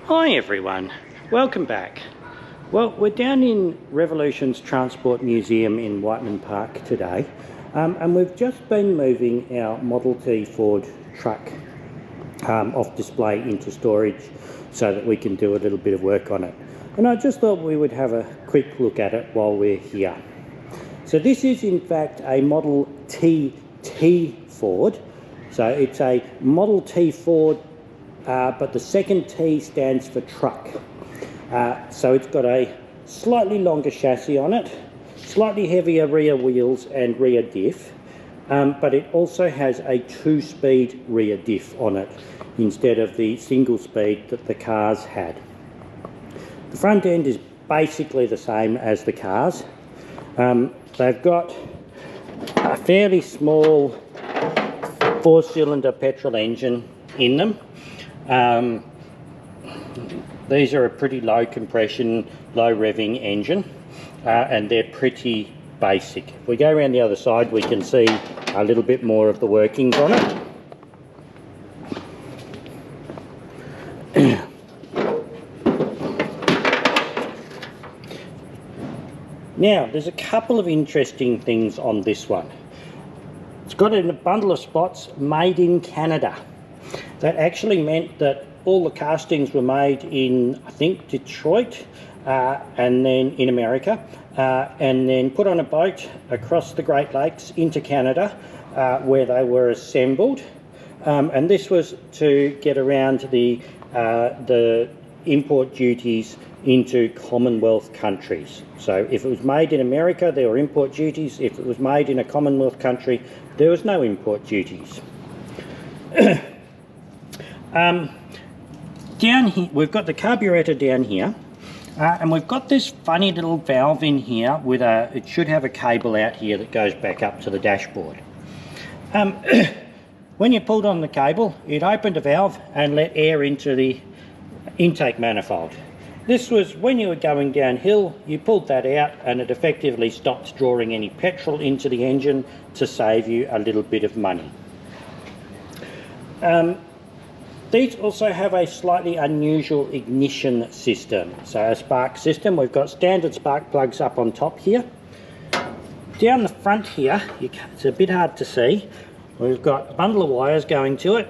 Hi everyone, welcome back. Well, we're down in Revolution's Transport Museum in Whiteman Park today, and we've just been moving our Model T Ford truck off display into storage so that we can do a little bit of work on it. And I just thought we would have a quick look at it while we're here. So this is in fact a Model T Ford. So it's a Model T Ford, but the second T stands for truck. So it's got a slightly longer chassis on it, slightly heavier rear wheels and rear diff, but it also has a 2-speed rear diff on it instead of the single speed that the cars had. The front end is basically the same as the cars. They've got a fairly small 4-cylinder petrol engine in them. These are a pretty low compression, low revving engine, and they're pretty basic. If we go around the other side, we can see a little bit more of the workings on it. Now, there's a couple of interesting things on this one. It's got in a bundle of spots, made in Canada. That actually meant that all the castings were made in, I think, Detroit, and then in America, and then put on a boat across the Great Lakes into Canada, where they were assembled. And this was to get around the import duties into Commonwealth countries. So if it was made in America, there were import duties. If it was made in a Commonwealth country, there was no import duties. Down here, we've got the carburetor down here, and we've got this funny little valve in here with it should have a cable out here that goes back up to the dashboard. When you pulled on the cable, it opened a valve and let air into the intake manifold. This was when you were going downhill, you pulled that out and it effectively stopped drawing any petrol into the engine to save you a little bit of money. These also have a slightly unusual ignition system. So a spark system, we've got standard spark plugs up on top here. Down the front here, it's a bit hard to see, we've got a bundle of wires going to it.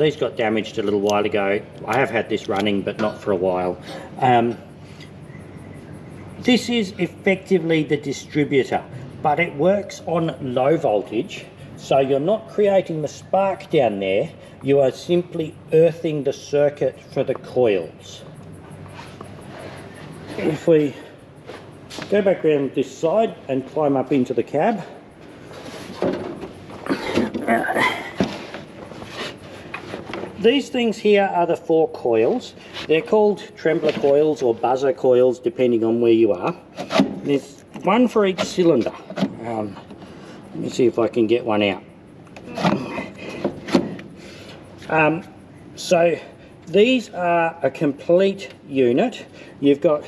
These got damaged a little while ago. I have had this running, but not for a while. This is effectively the distributor, but it works on low voltage, so you're not creating the spark down there, you are simply earthing the circuit for the coils. If we go back around this side and climb up into the cab, these things here are the 4 coils. They're called trembler coils or buzzer coils depending on where you are. There's one for each cylinder. Let me see if I can get one out. So these are a complete unit. You've got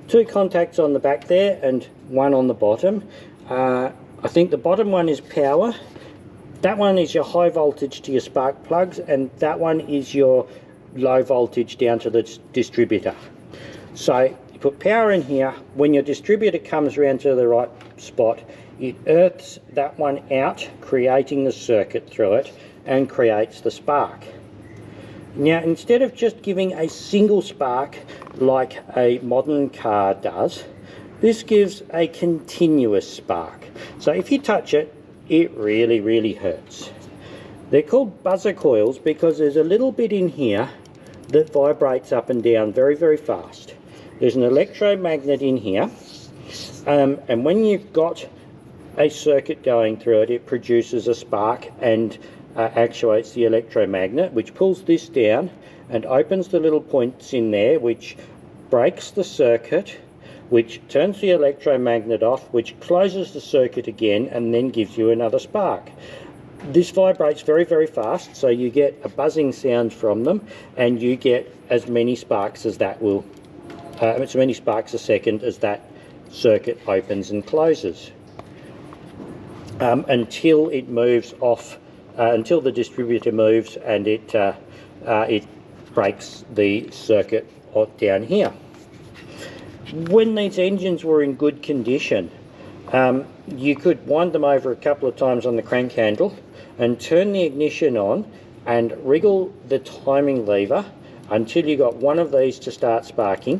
2 contacts on the back there and 1 on the bottom. I think the bottom one is power. That one is your high voltage to your spark plugs, and that one is your low voltage down to the distributor. So you put power in here. When your distributor comes around to the right spot, it earths that one out, creating the circuit through it, and creates the spark. Now, instead of just giving a single spark like a modern car does, this gives a continuous spark. So if you touch it, it really hurts. They're called buzzer coils because there's a little bit in here that vibrates up and down very fast. There's an electromagnet in here, and when you've got a circuit going through it, it produces a spark and actuates the electromagnet, which pulls this down and opens the little points in there, which breaks the circuit, which turns the electromagnet off, which closes the circuit again and then gives you another spark. This vibrates very fast, so you get a buzzing sound from them, and you get as many sparks as that will, as many sparks a second as that circuit opens and closes, until it moves off, until the distributor moves and it breaks the circuit down here. When these engines were in good condition, you could wind them over a couple of times on the crank handle and turn the ignition on and wriggle the timing lever until you got one of these to start sparking,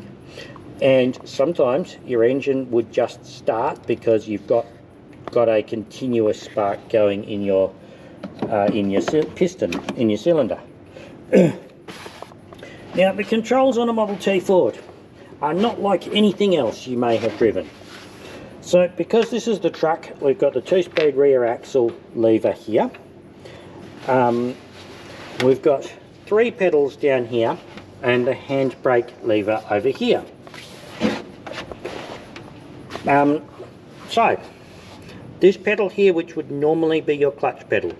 and sometimes your engine would just start because you've got a continuous spark going in your piston, in your cylinder. Now, the controls on a Model T Ford are not like anything else you may have driven. So because this is the truck, we've got the 2-speed rear axle lever here. We've got 3 pedals down here and the handbrake lever over here. So this pedal here, which would normally be your clutch pedal,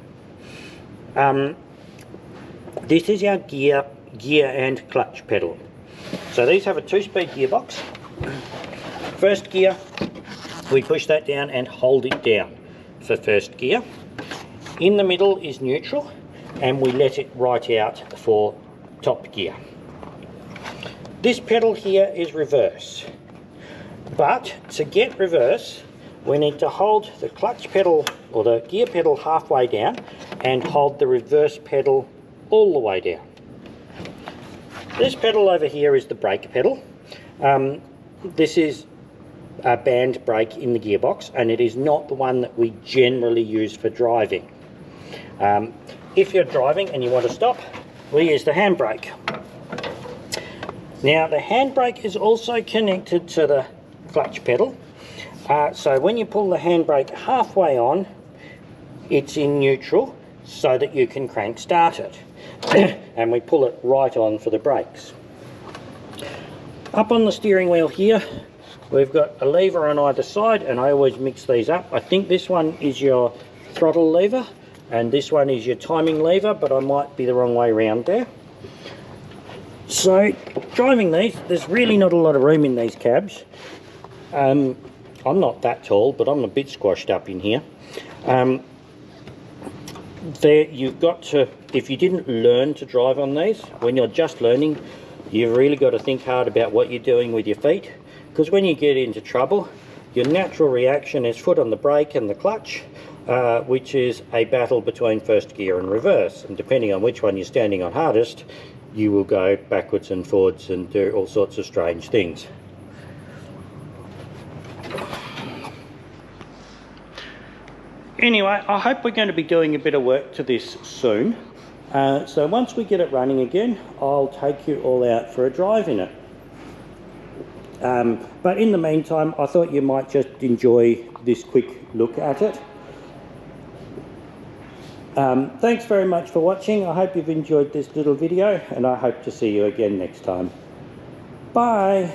this is our gear and clutch pedal. So these have a 2-speed gearbox. First gear, we push that down and hold it down for first gear. In the middle is neutral, and we let it right out for top gear. This pedal here is reverse, but to get reverse we need to hold the clutch pedal or the gear pedal halfway down and hold the reverse pedal all the way down. This pedal over here is the brake pedal. This is a band brake in the gearbox, and it is not the one that we generally use for driving. If you're driving and you want to stop, we use the handbrake. Now the handbrake is also connected to the clutch pedal, so when you pull the handbrake halfway on, it's in neutral so that you can crank start it. And we pull it right on for the brakes. Up on the steering wheel here, we've got a lever on either side, and I always mix these up. I think this one is your throttle lever and this one is your timing lever, but I might be the wrong way around there. So driving these, there's really not a lot of room in these cabs. I'm not that tall, but I'm a bit squashed up in here. You've got to, if you didn't learn to drive on these, when you're just learning, you've really got to think hard about what you're doing with your feet, because when you get into trouble, your natural reaction is foot on the brake and the clutch, which is a battle between first gear and reverse, and depending on which one you're standing on hardest, you will go backwards and forwards and do all sorts of strange things. Anyway, I hope we're going to be doing a bit of work to this soon. So once we get it running again, I'll take you all out for a drive in it. But in the meantime, I thought you might just enjoy this quick look at it. Thanks very much for watching. I hope you've enjoyed this little video, and I hope to see you again next time. Bye!